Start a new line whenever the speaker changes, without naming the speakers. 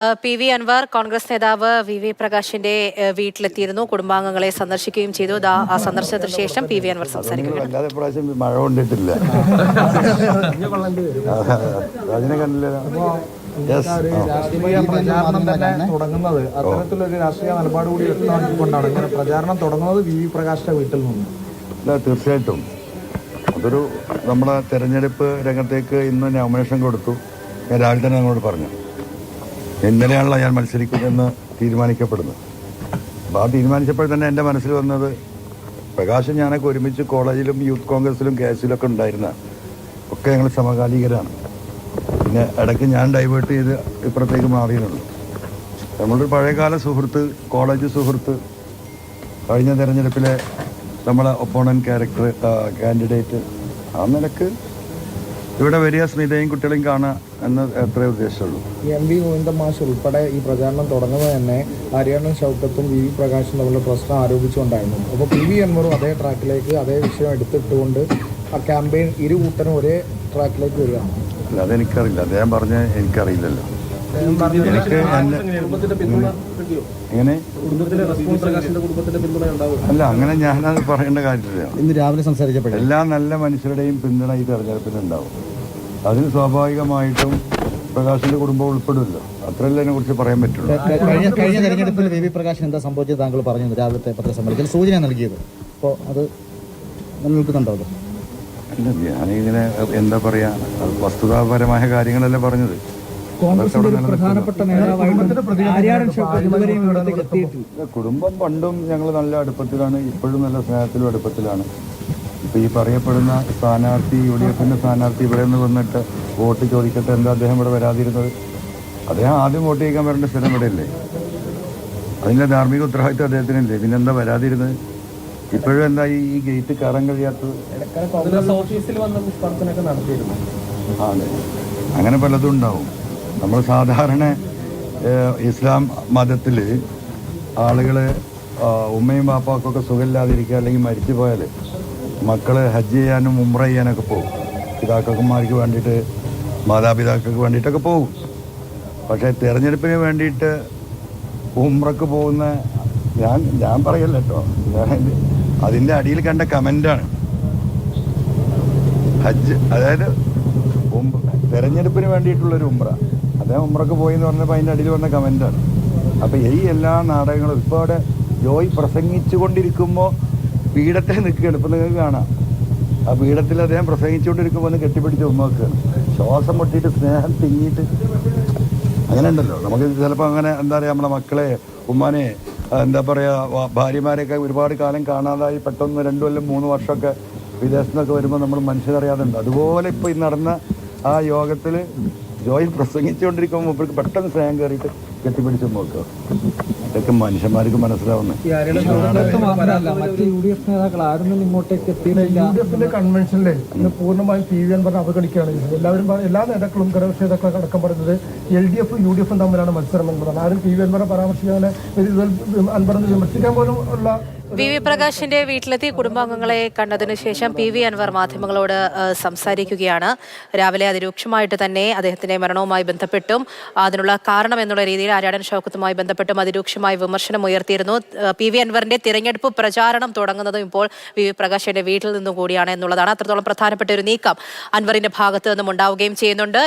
P V Anwar Congress നേതാവ് V പ്രകാശിന്റെ വീട്ടിലെത്തിയിരുന്നു. കുടുംബാംഗങ്ങളെ സന്ദർശിക്കുകയും ചെയ്തു. ആ സന്ദർശനത്തിന് ശേഷം പി വി അൻവർ സംസാരിക്കുകയാണ്.
മഴ കൊണ്ടിട്ടില്ല.
രാഷ്ട്രീയ പ്രചാരണം തന്നെ തുടങ്ങുന്നത് അത്തരത്തിലൊരു രാഷ്ട്രീയ നിലപാട് കൂടി വ്യക്തമാക്കിക്കൊണ്ടാണ് ഇങ്ങനെ പ്രചാരണം തുടങ്ങുന്നത് വി പ്രകാശിന്റെ വീട്ടിൽ നിന്ന്.
തീർച്ചയായിട്ടും അതൊരു നമ്മുടെ തെരഞ്ഞെടുപ്പ് രംഗത്തേക്ക് ഇന്ന് നോമിനേഷൻ കൊടുത്തു. ഞാൻ രാവിലെ തന്നെ ഞങ്ങളോട് പറഞ്ഞു, ഇന്നലെയാണല്ലോ ഞാൻ മത്സരിക്കുമെന്ന് തീരുമാനിക്കപ്പെടുന്നത്. അപ്പോൾ ആ തീരുമാനിച്ചപ്പോൾ തന്നെ എൻ്റെ മനസ്സിൽ വന്നത്, പ്രകാശം ഞാനൊക്കെ ഒരുമിച്ച് കോളേജിലും യൂത്ത് കോൺഗ്രസിലും കേസിലൊക്കെ ഉണ്ടായിരുന്ന ഒക്കെ ഞങ്ങൾ സമകാലികരാണ്. പിന്നെ ഇടയ്ക്ക് ഞാൻ ഡൈവേർട്ട് ചെയ്ത് ഇപ്പുറത്തേക്ക് മാറിയുള്ളൂ. നമ്മളൊരു പഴയകാല സുഹൃത്ത്, കോളേജ് സുഹൃത്ത്, കഴിഞ്ഞ തെരഞ്ഞെടുപ്പിലെ നമ്മളെ ഒപ്പോണൻറ്റ് കാൻഡിഡേറ്റ്, ആ നിലക്ക് ഇവിടെ വരിക, സ്മിതയും കുട്ടികളെയും കാണുക എന്ന് എത്രയേ ഉദ്ദേശമുള്ളൂ.
എം വി ഗോവിന്ദ മാഷ് ഉൾപ്പെടെ ഈ പ്രചാരണം തുടങ്ങുന്നത് തന്നെ ആര്യാടൻ ഷൗക്കത്തും വി പ്രകാശും തമ്മിലുള്ള പ്രശ്നം ആരോപിച്ചുകൊണ്ടായിരുന്നു. അപ്പോൾ പി വി അൻവറും അതേ ട്രാക്കിലേക്ക് അതേ വിഷയം എടുത്തിട്ടുകൊണ്ട് ആ ക്യാമ്പയിൻ ഇരു കൂട്ടരും ഒരേ ട്രാക്കിലേക്ക് വരികയാണ്.
അല്ല, അതെനിക്കറിയില്ല. അദ്ദേഹം പറഞ്ഞ എനിക്കറിയില്ലല്ലോ. എനിക്ക് എങ്ങനെ അല്ല, അങ്ങനെ ഞാനത് പറയേണ്ട കാര്യമില്ല.
ഇന്ന് രാവിലെ സംസാരിച്ചപ്പോൾ
എല്ലാ നല്ല മനുഷ്യരുടെയും പിന്തുണ ഈ തെരഞ്ഞെടുപ്പിനുണ്ടാവും. അതിന് സ്വാഭാവികമായിട്ടും പ്രകാശിന്റെ കുടുംബം ഉൾപ്പെടുമല്ലോ. അത്രയല്ലേ അതിനെ കുറിച്ച് പറയാൻ പറ്റുള്ളൂ.
കഴിഞ്ഞ തെരഞ്ഞെടുപ്പിൽ വി പ്രകാശിന് എന്താ സംഭവിച്ചത് താങ്കൾ പറഞ്ഞു രാവിലത്തെ പത്രസമ്മേളനത്തിൽ സൂചന നൽകിയത്. അപ്പോൾ അത് നിലനിൽക്കുന്നുണ്ടോ? അത്
അല്ല, ഞാനിങ്ങനെ എന്താ പറയാ, വസ്തുതാപരമായ കാര്യങ്ങളല്ലേ പറഞ്ഞത്. കുടുംബം പണ്ടും ഞങ്ങൾ നല്ല അടുപ്പത്തിലാണ്, ഇപ്പോഴും നല്ല സ്നേഹത്തിലും അടുപ്പത്തിലാണ്. ഇപ്പൊ ഈ പറയപ്പെടുന്ന സ്ഥാനാർത്ഥി, UDF സ്ഥാനാർത്ഥി ഇവിടെ നിന്ന് വന്നിട്ട് വോട്ട് ചോദിക്കട്ടെ, എന്താ അദ്ദേഹം ഇവിടെ വരാതിരുന്നത്? അദ്ദേഹം ആദ്യം വോട്ട് ചെയ്യിക്കാൻ വരേണ്ട സ്ഥലം ഇവിടെയല്ലേ? അതിൻ്റെ ധാർമ്മിക ഉത്തരവാദിത്വം അദ്ദേഹത്തിനല്ലേ? പിന്നെന്താ വരാതിരുന്നത്? ഇപ്പോഴും എന്താ ഈ ഗേറ്റ് കയറാൻ കഴിയാത്തത്? അതെ, അങ്ങനെ പലതും ഉണ്ടാവും. നമ്മൾ സാധാരണ ഇസ്ലാം മതത്തിൽ ആളുകൾ ഉമ്മയും ബാപ്പാക്കൊക്കെ സുഖമില്ലാതിരിക്കുക അല്ലെങ്കിൽ മരിച്ചു പോയാൽ മക്കൾ ഹജ്ജ് ചെയ്യാനും ഉംറ ചെയ്യാനൊക്കെ പോകും. പിതാക്കന്മാർക്ക് വേണ്ടിയിട്ട്, മാതാപിതാക്കൾക്ക് വേണ്ടിയിട്ടൊക്കെ പോകും. പക്ഷേ തിരഞ്ഞെടുപ്പിന് വേണ്ടിയിട്ട് ഉംറക്ക് പോകുന്ന ഞാൻ പറയല്ല കേട്ടോ, അതിൻ്റെ അടിയിൽ കണ്ട കമൻ്റാണ് ഹജ്ജ്, അതായത് തെരഞ്ഞെടുപ്പിന് വേണ്ടിയിട്ടുള്ളൊരു ഉംറ. അദ്ദേഹം ഉംറക്ക് പോയി എന്ന് പറഞ്ഞപ്പോൾ അതിൻ്റെ അടിയിൽ വന്ന കമൻ്റാണ്. അപ്പോൾ ഈ എല്ലാ നാടകങ്ങളും ഇപ്പോൾ അവിടെ ജോയ് പ്രസംഗിച്ചു കൊണ്ടിരിക്കുമ്പോൾ പീഠത്തിൽ നിൽക്കുകയാണ്. ഇപ്പം നിങ്ങൾക്ക് കാണാം, ആ പീഠത്തിൽ അദ്ദേഹം പ്രസംഗിച്ചുകൊണ്ടിരിക്കുമ്പോൾ ഒന്ന് കെട്ടിപ്പിടിച്ച് ഉമ്മ വെക്കുകയാണ്. ശ്വാസം മുട്ടിയിട്ട് സ്നേഹം തിങ്ങിയിട്ട് അങ്ങനെ ഉണ്ടല്ലോ. നമുക്ക് ചിലപ്പോൾ അങ്ങനെ എന്താ പറയുക, നമ്മളെ മക്കളെ, ഉമ്മാനെ, എന്താ പറയുക, ഭാര്യമാരെയൊക്കെ ഒരുപാട് കാലം കാണാതായി പെട്ടെന്ന് 2 കൊല്ലം 3 വർഷമൊക്കെ വിദേശത്തു നിന്നൊക്കെ വരുമ്പോൾ നമ്മൾ മനുഷ്യരറിയാതുണ്ട്. അതുപോലെ ഇപ്പോൾ ഈ നടന്ന ആ യോഗത്തിൽ ജോയി പ്രസംഗിച്ചുകൊണ്ടിരിക്കുമ്പോൾ മൂപ്പർക്ക് പെട്ടെന്ന് സ്നേഹം കയറിയിട്ട് കെട്ടിപ്പിടിച്ച് നോക്കുക. ഇതൊക്കെ മനുഷ്യന്മാർക്ക് മനസ്സിലാവുന്നത്.
കൺവെൻഷനിൽ പൂർണ്ണമായും പി വി അൻവർ അവഗണിക്കുകയാണ്. എല്ലാ നേതാക്കളും ഘടകകക്ഷി നേതാക്കളും അടക്കം പറയുന്നത് LDF UDF തമ്മിലാണ് മത്സരം എന്നതാണ്. ആരും പി വി അൻവറെ പരാമർശിക്കാൻ, അൻവറിനെ വിമർശിക്കാൻ പോലും ഉള്ള.
വി പ്രകാശിന്റെ വീട്ടിലെത്തി കുടുംബാംഗങ്ങളെ കണ്ടതിനു ശേഷം പി വി അൻവർ മാധ്യമങ്ങളോട് സംസാരിക്കുകയാണ്. രാവിലെ അതിരൂക്ഷമായിട്ട് തന്നെ അദ്ദേഹത്തിന്റെ മരണവുമായി ബന്ധപ്പെട്ടും അതിനുള്ള കാരണം എന്നുള്ള രീതിയിൽ ആര്യാടൻ ഷൗക്കത്തുമായി ബന്ധപ്പെട്ടും അതിരൂക്ഷമായി വിമർശനം ഉയർത്തിയിരുന്നു. പി വി അൻവറിന്റെ തിരഞ്ഞെടുപ്പ് പ്രചാരണം തുടങ്ങുന്നതും ഇപ്പോൾ വി പ്രകാശിന്റെ വീട്ടിൽ നിന്നും കൂടിയാണ് എന്നുള്ളതാണ്. അത്രത്തോളം പ്രധാനപ്പെട്ട ഒരു നീക്കം അൻവറിന്റെ ഭാഗത്ത് നിന്നും ഉണ്ടാവുകയും ചെയ്യുന്നുണ്ട്.